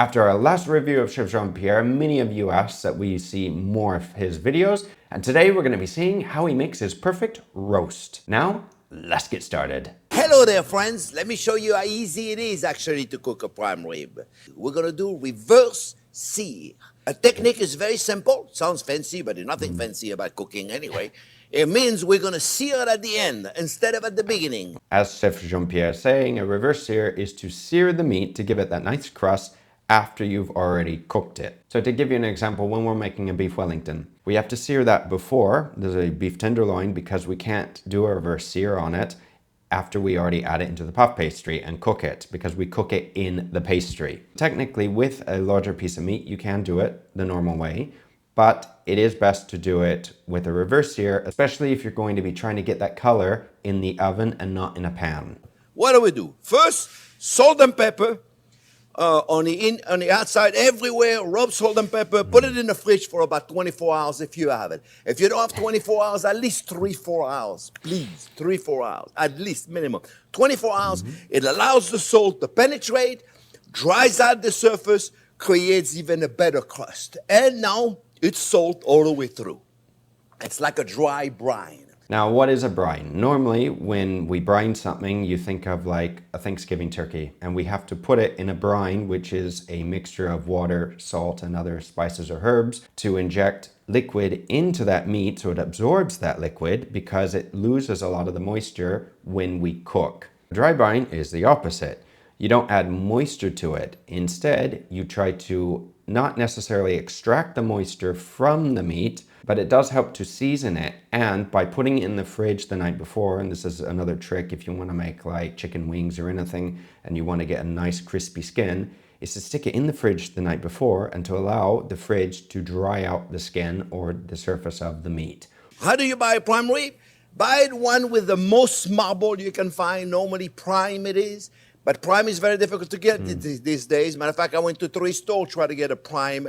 After our last review of Chef Jean-Pierre, many of you asked that we see more of his videos, and today we're going to be seeing how he makes his perfect roast. Now, let's get started. Hello there, friends. Let me show you how easy it is actually to cook a prime rib. We're going to do reverse sear. A technique is very simple. Sounds fancy, but there's nothing fancy about cooking anyway. It means we're going to sear it at the end instead of at the beginning. As Chef Jean-Pierre is saying, a reverse sear is to sear the meat to give it that nice crust after you've already cooked it. So to give you an example, when we're making a beef Wellington, we have to sear that before there's a beef tenderloin because we can't do a reverse sear on it after we already add it into the puff pastry and cook it, because we cook it in the pastry. Technically, with a larger piece of meat, you can do it the normal way, but it is best to do it with a reverse sear, especially if you're going to be trying to get that color in the oven and not in a pan. What do? First, salt and pepper on the outside, everywhere, rub salt and pepper, put it in the fridge for about 24 hours if you have it. If you don't have 24 hours, at least 3-4 hours, please, 3-4 hours, at least minimum. 24 hours, it allows the salt to penetrate, dries out the surface, creates even a better crust. And now it's salt all the way through. It's like a dry brine. Now, what is a brine? Normally, when we brine something, you think of like a Thanksgiving turkey, and we have to put it in a brine, which is a mixture of water, salt, and other spices or herbs to inject liquid into that meat so it absorbs that liquid because it loses a lot of the moisture when we cook. Dry brine is the opposite. You don't add moisture to it. Instead, you try to not necessarily extract the moisture from the meat, but it does help to season it. And by putting it in the fridge the night before, and this is another trick if you want to make like chicken wings or anything and you want to get a nice crispy skin, is to stick it in the fridge the night before and to allow the fridge to dry out the skin or the surface of the meat. How do you buy a prime rib? Buy one with the most marble you can find. Normally prime it is. But prime is very difficult to get these days. Matter of fact, I went to 3 stores trying to get a prime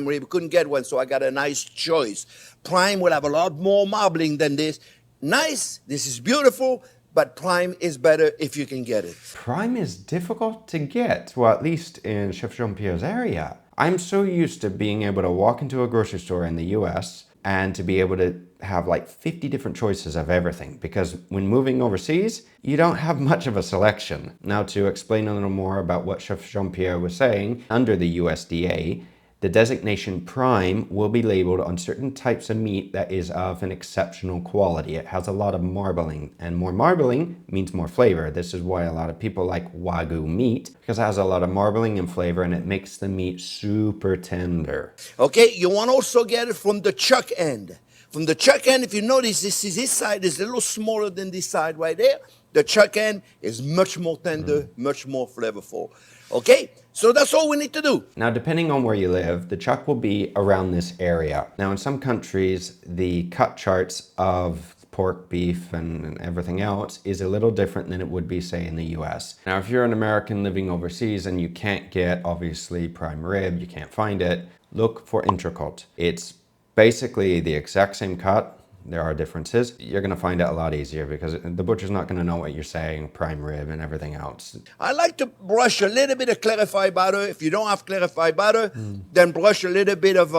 rib. Couldn't get one, so I got a nice choice. Prime will have a lot more marbling than this. Nice, this is beautiful, but prime is better if you can get it. Prime is difficult to get, well, at least in Chef Jean-Pierre's area. I'm so used to being able to walk into a grocery store in the US and to be able to have like 50 different choices of everything, because when moving overseas, you don't have much of a selection. Now, to explain a little more about what Chef Jean-Pierre was saying, under the USDA, the designation prime will be labeled on certain types of meat that is of an exceptional quality. It has a lot of marbling, and more marbling means more flavor. This is why a lot of people like Wagyu meat, because it has a lot of marbling and flavor, and it makes the meat super tender. Okay, you want to also get it from the chuck end. From the chuck end, if you notice, this side is a little smaller than this side right there. The chuck end is much more tender, much more flavorful. Okay, so that's all we need to do. Now, depending on where you live, the chuck will be around this area. Now, in some countries, the cut charts of pork, beef, and everything else is a little different than it would be, say, in the US. Now, if you're an American living overseas and you can't get, obviously, prime rib, you can't find it, look for entrecote. It's basically the exact same cut. There are differences. You're going to find it a lot easier because the butcher's not going to know what you're saying, prime rib and everything else. I like to brush a little bit of clarified butter. If you don't have clarified butter, then brush a little bit of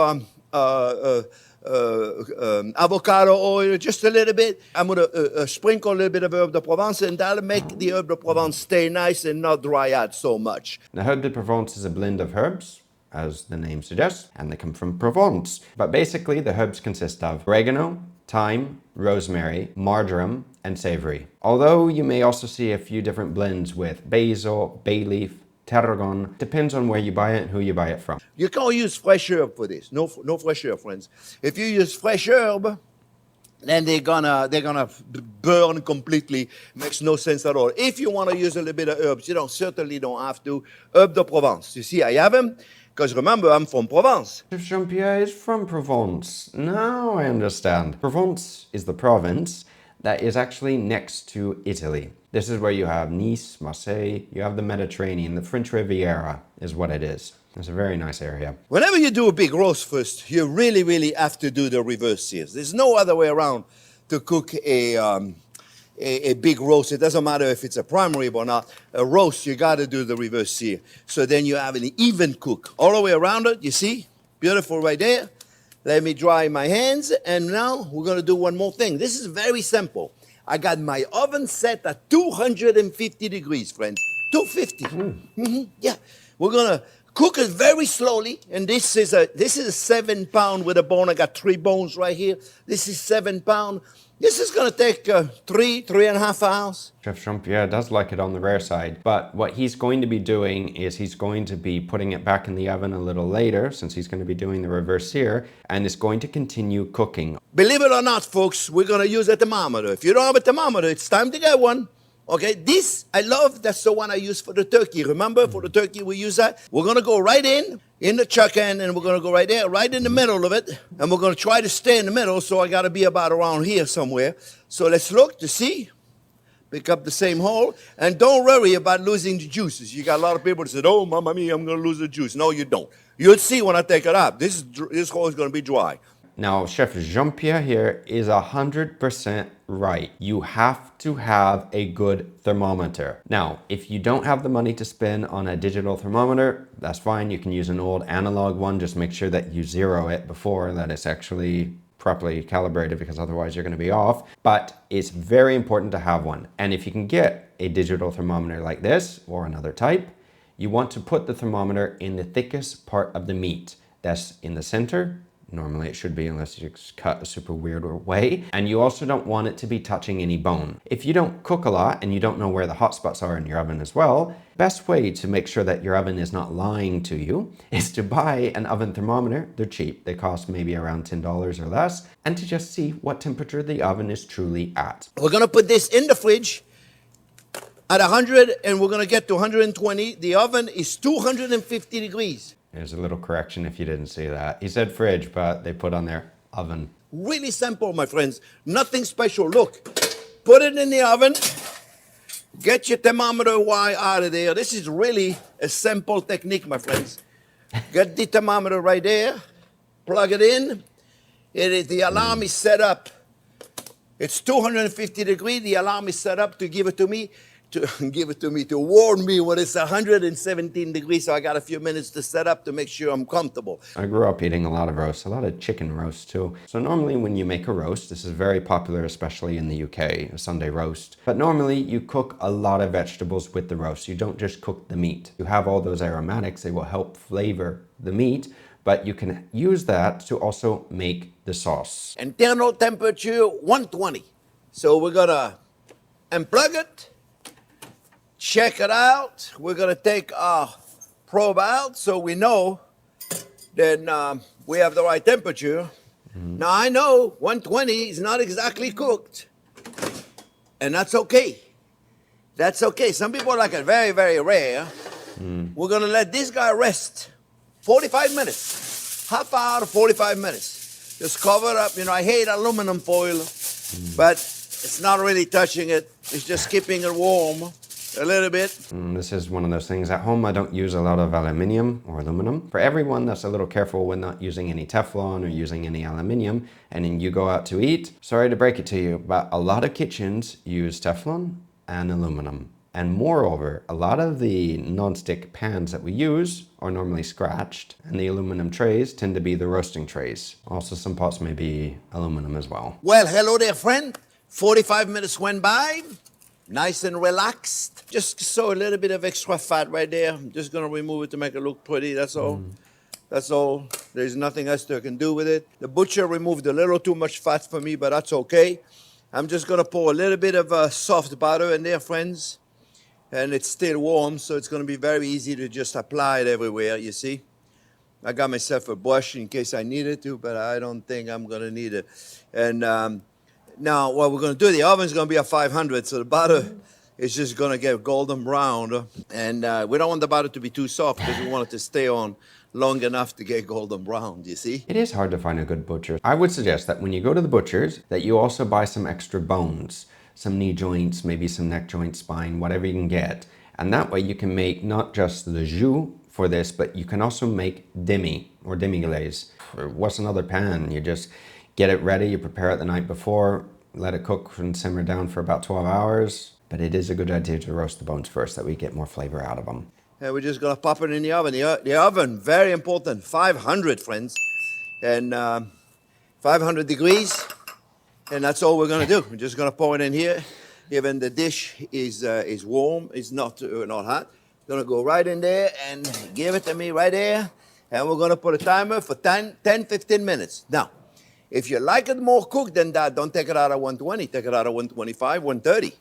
avocado oil, just a little bit. I'm going to sprinkle a little bit of herbe de Provence, and that'll make the herbe de Provence stay nice and not dry out so much. Now, herbe de Provence is a blend of herbs, as the name suggests, and they come from Provence. But basically, the herbs consist of oregano, thyme, rosemary, marjoram, and savory. Although you may also see a few different blends with basil, bay leaf, tarragon. Depends on where you buy it and who you buy it from. You can't use fresh herb for this. No fresh herb, friends. If you use fresh herb, then they're gonna burn completely. Makes no sense at all. If you want to use a little bit of herbs, you certainly don't have to. Herbe de Provence. You see, I have them. Because remember, I'm from Provence. Chef Jean-Pierre is from Provence. Now I understand. Provence is the province that is actually next to Italy. This is where you have Nice, Marseille, you have the Mediterranean, the French Riviera is what it is. It's a very nice area. Whenever you do a big roast first, you really have to do the reverse sears. There's no other way around to cook a a big roast. It doesn't matter if it's a prime rib or not. A roast, you got to do the reverse sear. So then you have an even cook all the way around it. You see? Beautiful right there. Let me dry my hands. And now we're going to do one more thing. This is very simple. I got my oven set at 250 degrees, friends. 250. Yeah. We're going to cook it very slowly. And this is a 7 pound with a bone. I got 3 bones right here. This is 7 pound. This is going to take 3.5 hours. Chef Jean-Pierre does like it on the rare side, but what he's going to be doing is he's going to be putting it back in the oven a little later, since he's going to be doing the reverse sear, and it's going to continue cooking. Believe it or not, folks, we're going to use a thermometer. If you don't have a thermometer, it's time to get one. Okay, this I love. That's the one I use for the turkey. Remember, for the turkey, we use that. We're going to go right in the chuck end, and we're going to go right there, right in the middle of it. And we're going to try to stay in the middle, so I got to be about around here somewhere. So let's look to see. Pick up the same hole. And don't worry about losing the juices. You got a lot of people that said, oh, mamma mia, I'm going to lose the juice. No, you don't. You'll see when I take it out. This hole is going to be dry. Now, Chef Jean-Pierre here is 100% right. You have to have a good thermometer. Now, if you don't have the money to spend on a digital thermometer, that's fine. You can use an old analog one. Just make sure that you zero it before that it's actually properly calibrated, because otherwise you're going to be off. But it's very important to have one. And if you can get a digital thermometer like this or another type, you want to put the thermometer in the thickest part of the meat. That's in the center. Normally it should be, unless you cut a super weird way. And you also don't want it to be touching any bone. If you don't cook a lot and you don't know where the hot spots are in your oven as well, best way to make sure that your oven is not lying to you is to buy an oven thermometer. They're cheap. They cost maybe around $10 or less. And to just see what temperature the oven is truly at. We're going to put this in the fridge at 100, and we're going to get to 120. The oven is 250 degrees. There's a little correction if you didn't see that. He said fridge, but they put on their oven. Really simple, my friends. Nothing special. Look, put it in the oven. Get your thermometer wire out of there. This is really a simple technique, my friends. Get the thermometer right there. Plug it in. The alarm is set up. It's 250 degrees. The alarm is set up to give it to me. To warn me when it's 117 degrees, so I got a few minutes to set up to make sure I'm comfortable. I grew up eating a lot of roast, a lot of chicken roast too. So normally when you make a roast, this is very popular, especially in the UK, a Sunday roast. But normally you cook a lot of vegetables with the roast. You don't just cook the meat. You have all those aromatics, they will help flavor the meat, but you can use that to also make the sauce. Internal temperature 120. So we're gonna unplug it. Check it out. We're going to take our probe out so we know that we have the right temperature. Now, I know 120 is not exactly cooked, and that's okay. That's okay. Some people like it very, very rare. We're going to let this guy rest 45 minutes, half hour to 45 minutes. Just cover it up. You know, I hate aluminum foil, but it's not really touching it. It's just keeping it warm. A little bit. This is one of those things. At home, I don't use a lot of aluminium or aluminum. For everyone that's a little careful with not using any Teflon or using any aluminium, and then you go out to eat, sorry to break it to you, but a lot of kitchens use Teflon and aluminum. And moreover, a lot of the non-stick pans that we use are normally scratched, and the aluminum trays tend to be the roasting trays. Also, some pots may be aluminum as well. Well, hello there, friend. 45 minutes went by. Nice and relaxed. Just saw a little bit of extra fat right there. I'm just gonna remove it to make it look pretty, that's all. That's all. There's nothing else I can do with it. The butcher removed a little too much fat for me, but that's okay. I'm just gonna pour a little bit of soft butter in there, friends. And it's still warm, so it's gonna be very easy to just apply it everywhere, you see. I got myself a brush in case I needed to, but I don't think I'm gonna need it. And now, what we're going to do, the oven's going to be at 500, so the butter is just going to get golden brown. And we don't want the butter to be too soft because we want it to stay on long enough to get golden brown, do you see? It is hard to find a good butcher. I would suggest that when you go to the butcher's, that you also buy some extra bones, some knee joints, maybe some neck joint, spine, whatever you can get. And that way you can make not just the jus for this, but you can also make demi or demi-glaze. Or what's another pan? You just get it ready, you prepare it the night before, let it cook and simmer down for about 12 hours. But it is a good idea to roast the bones first, that we get more flavor out of them. And we're just gonna pop it in the oven. The oven, very important, 500, friends, and 500 degrees. And that's all we're gonna do. We're just gonna pour it in here. Even the dish is warm, it's not hot. Gonna go right in there and give it to me right there. And we're gonna put a timer for 15 minutes. Now, if you like it more cooked than that, don't take it out at 120, take it out at 125, 130.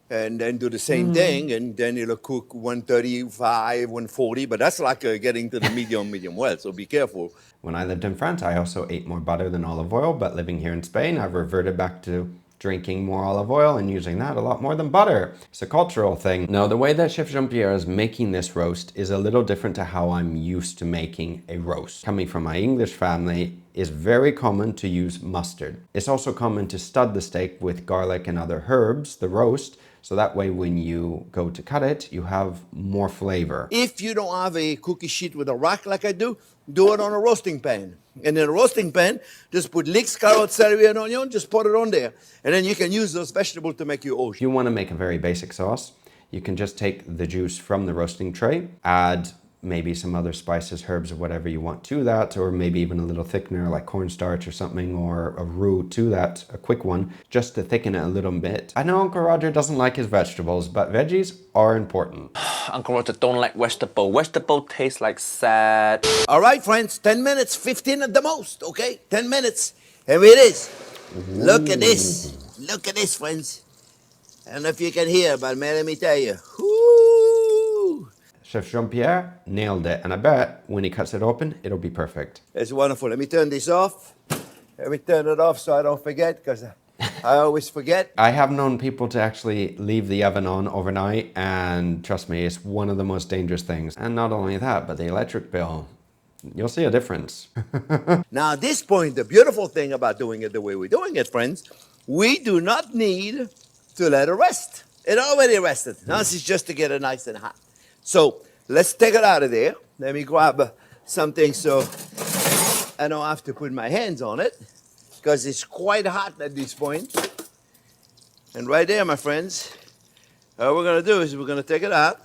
And then do the same thing, and then it'll cook 135, 140, but that's like getting to the medium well, so be careful. When I lived in France, I also ate more butter than olive oil, but living here in Spain, I've reverted back to drinking more olive oil and using that a lot more than butter. It's a cultural thing. Now, the way that Chef Jean-Pierre is making this roast is a little different to how I'm used to making a roast. Coming from my English family, it's very common to use mustard. It's also common to stud the steak with garlic and other herbs, the roast, so that way when you go to cut it, you have more flavor. If you don't have a cookie sheet with a rack like I do it on a roasting pan. And in a roasting pan, just put leeks, carrots, celery, and onion, just put it on there. And then you can use those vegetables to make your If you want to make a very basic sauce, you can just take the juice from the roasting tray, add maybe some other spices, herbs, or whatever you want to that, or maybe even a little thickener like cornstarch or something, or a roux to that, a quick one, just to thicken it a little bit. I know Uncle Roger doesn't like his vegetables, but veggies are important. Uncle Roger don't like vegetable. Vegetable tastes like sad. All right, friends, 10 minutes, 15 at the most, okay? 10 minutes, here it is. Look at this. Look at this, friends. I don't know if you can hear, but man, let me tell you. Whoo! Chef Jean-Pierre nailed it, and I bet when he cuts it open, it'll be perfect. It's wonderful. Let me turn this off. Let me turn it off so I don't forget, because I always forget. I have known people to actually leave the oven on overnight, and trust me, it's one of the most dangerous things. And not only that, but the electric bill. You'll see a difference. Now, at this point, the beautiful thing about doing it the way we're doing it, friends, we do not need to let it rest. It already rested. Now, this is just to get it nice and hot. So, let's take it out of there. Let me grab something so I don't have to put my hands on it, because it's quite hot at this point. And right there, my friends, all we're going to do is we're going to take it out.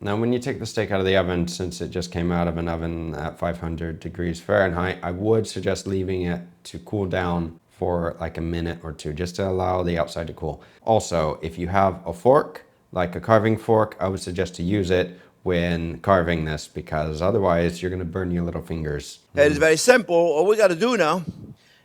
Now, when you take the steak out of the oven, since it just came out of an oven at 500 degrees Fahrenheit, I would suggest leaving it to cool down for like a minute or two, just to allow the outside to cool. Also, if you have a fork, like a carving fork, I would suggest to use it when carving this, because otherwise you're going to burn your little fingers. It's very simple. All we got to do now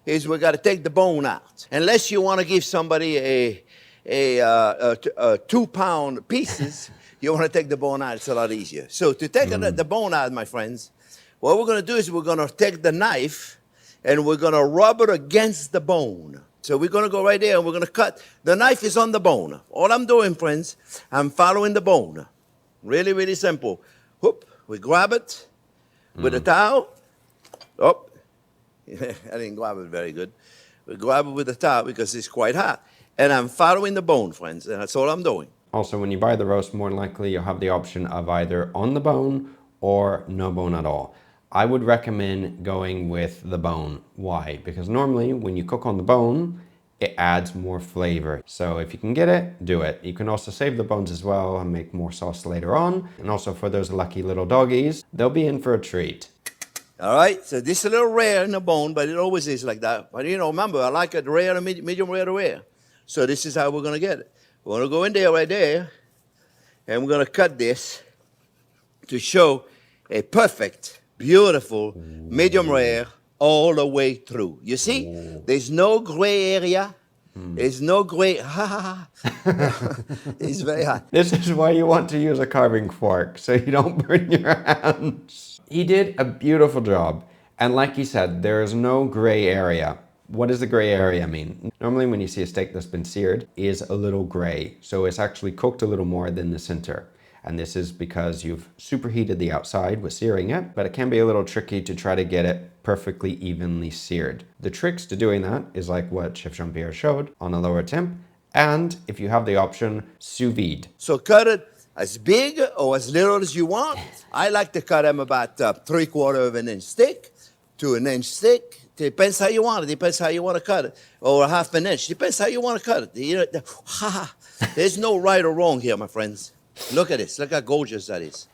is we got to take the bone out. Unless you want to give somebody a 2-pound pieces, you want to take the bone out. It's a lot easier. So to take the bone out, my friends, what we're going to do is we're going to take the knife and we're going to rub it against the bone. So we're going to go right there and we're going to cut. The knife is on the bone. All I'm doing, friends, I'm following the bone. Really, really simple. Whoop, we grab it with a towel. Oh, I didn't grab it very good. We grab it with a towel because it's quite hot. And I'm following the bone, friends, and that's all I'm doing. Also, when you buy the roast, more than likely you'll have the option of either on the bone or no bone at all. I would recommend going with the bone. Why? Because normally when you cook on the bone, it adds more flavor. So if you can get it, do it. You can also save the bones as well and make more sauce later on. And also for those lucky little doggies, they'll be in for a treat. All right, so this is a little rare in the bone, but it always is like that. But you know, remember, I like it rare to medium rare to rare. So this is how we're gonna get it. We're gonna go in there right there, and we're gonna cut this to show a perfect, beautiful, medium rare all the way through. You see, there's no gray area. There's no gray, it's very hot. This is why you want to use a carving fork, so you don't burn your hands. He did a beautiful job. And like he said, there is no gray area. What does the gray area mean? Normally when you see a steak that's been seared, it is a little gray. So it's actually cooked a little more than the center. And this is because you've superheated the outside with searing it, but it can be a little tricky to try to get it perfectly evenly seared. The tricks to doing that is like what Chef Jean-Pierre showed, on a lower temp, and if you have the option, sous vide. So cut it as big or as little as you want. I like to cut them about 3/4 of an inch thick to an inch thick Depends how you want it. Depends how you want to cut it. Or a half an inch. Depends how you want to cut it. You know, there's no right or wrong here, my friends. Look at this. Look how gorgeous that is.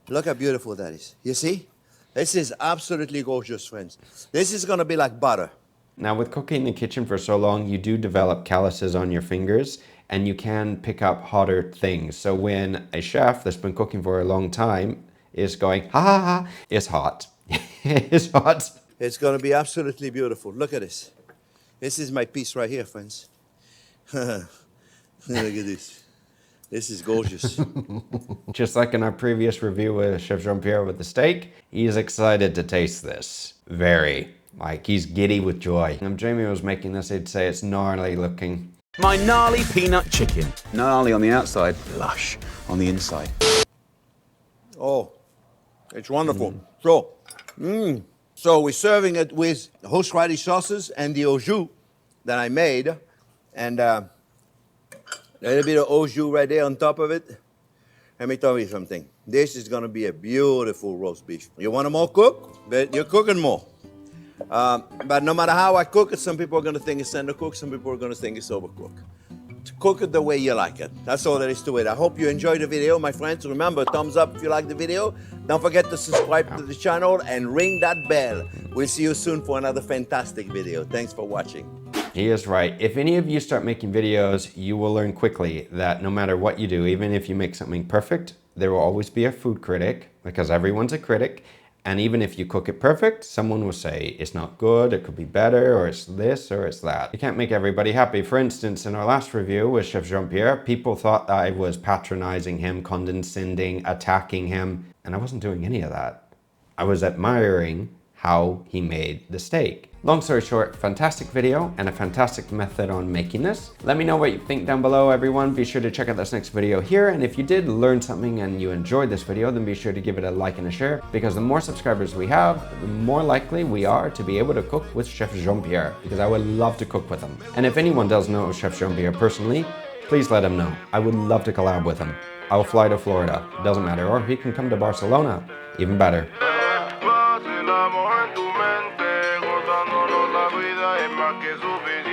Look how beautiful that is. You see? This is absolutely gorgeous, friends. This is going to be like butter. Now, with cooking in the kitchen for so long, you do develop calluses on your fingers, and you can pick up hotter things. So when a chef that's been cooking for a long time is going, ha ha ha, it's hot. It's hot. It's going to be absolutely beautiful. Look at this. This is my piece right here, friends. Look at this. This is gorgeous. Just like in our previous review with Chef Jean-Pierre with the steak, he's excited to taste this. Very. Like, he's giddy with joy. And if Jamie was making this, he'd say it's gnarly looking. My gnarly peanut chicken. Gnarly on the outside, lush on the inside. Oh, it's wonderful. So we're serving it with horseradish sauces and the au jus that I made. And a little bit of au jus right there on top of it. Let me tell you something. This is going to be a beautiful roast beef. You want them all cooked? But you're cooking more. But no matter how I cook it, some people are going to think it's undercooked. Some people are going to think it's overcooked. Cook it the way you like it. That's all there is to it. I hope you enjoyed the video, my friends. Remember, thumbs up if you like the video. Don't forget to subscribe to the channel and ring that bell. We'll see you soon for another fantastic video. Thanks for watching. He is right. If any of you start making videos, you will learn quickly that no matter what you do, even if you make something perfect, there will always be a food critic, because everyone's a critic. And even if you cook it perfect, someone will say it's not good, it could be better, or it's this, or it's that. You can't make everybody happy. For instance, in our last review with Chef Jean-Pierre, people thought that I was patronizing him, condescending, attacking him, and I wasn't doing any of that. I was admiring how he made the steak. Long story short, fantastic video and a fantastic method on making this. Let me know what you think down below, everyone. Be sure to check out this next video here. And if you did learn something and you enjoyed this video, then be sure to give it a like and a share, because the more subscribers we have, the more likely we are to be able to cook with Chef Jean-Pierre, because I would love to cook with him. And if anyone does know Chef Jean-Pierre personally, please let him know. I would love to collab with him. I'll fly to Florida, doesn't matter, or he can come to Barcelona, even better. La vida es más que suficiente.